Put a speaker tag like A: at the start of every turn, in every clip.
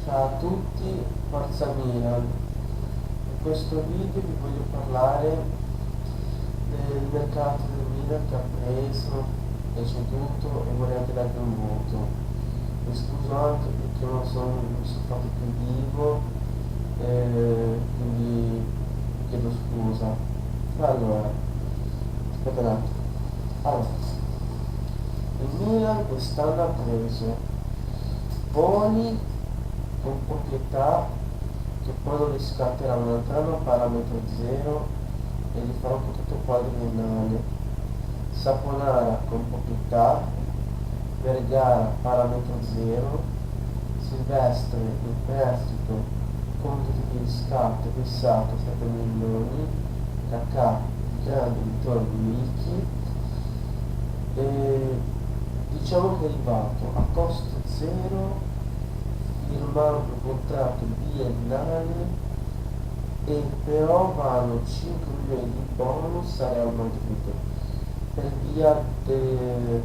A: Ciao a tutti, Forza Milan. In questo video vi voglio parlare del mercato del Milan che ha preso, è ceduto e vorrei anche darvi un voto. Mi scuso anche perché non mi sono fatto più vivo, quindi chiedo scusa. Allora, aspetta un attimo. Allora, il Milan quest'anno ha preso Boni con proprietà che poi lo riscatterà un altro anno a parametro zero e gli farà un contratto quadriennale. Saponara con proprietà, Vergara parametro zero, Silvestre in prestito con di riscatto fissato 7 milioni, Kakà grande ritorno di Miki e diciamo che è arrivato a costo zero firmando un contratto biennale e però vanno 5 milioni di bonus a Real Madrid per via delle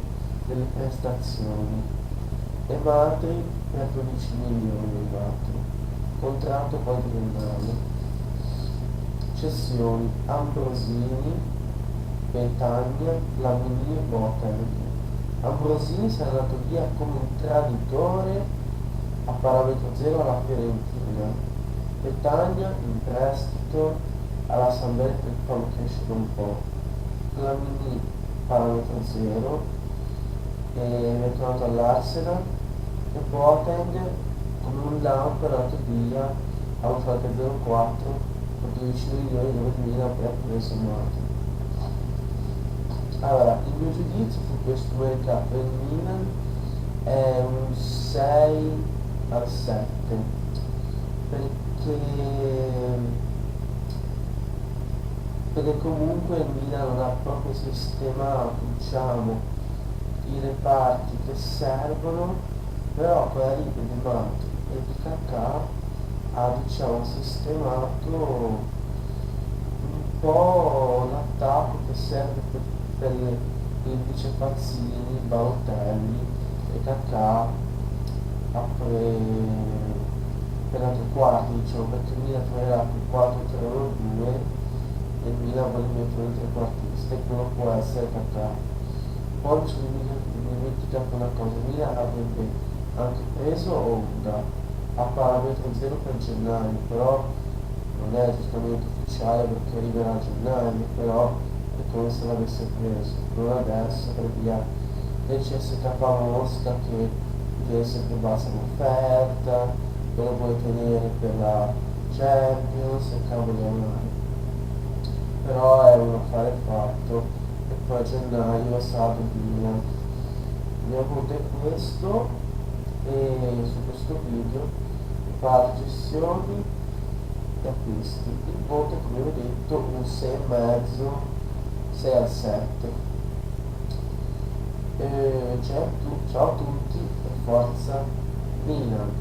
A: prestazioni e Madrid per 12 milioni di altro contratto quadriennale. Cessioni Ambrosini, Petagna, Lamini e Boateng. Ambrosini sarà andato via come un traditore a parametro zero alla Fiorentina, Petagna in prestito alla Sampdoria per farlo crescere un po', Lamini parametro zero e è tornato all'Arsenal e Boateng come un lampo è andato via a un Schalke 04 per 12 milioni dove il Milan poi ha preso Martin. Allora, il mio giudizio su questo mercato del Milan è un 6 al 7 perché, perché comunque il Milan non ha proprio sistemato, diciamo, i reparti che servono, però con la rete di Matri e di Kakà ha, diciamo, sistemato un po' l'attacco che serve per il Vice Pazzini, Balotelli e Kakà per la tre quarti, diciamo, perché il Milan tornerà con 4-3-1-2 e il Milan vuole mettere un trequartista e quello può essere Kakà. Poi mi sono dimenticato una cosa, il Milan avrebbe anche preso Onda a parametro zero per gennaio, però non è giustamente ufficiale perché arriverà a gennaio, però è come se l'avesse preso, non adesso per via del CSK Mosca che viene sempre bassa l'offerta, che lo vuoi tenere per la Champions e cavoli amari. Però è un affare fatto e poi a gennaio sarà Dublino. Il mio voto è questo e su questo video parlo gestioni e acquisti. Il voto, come ho detto, un 6,5, 6 al 7. Ciao a tutti e forza Milan!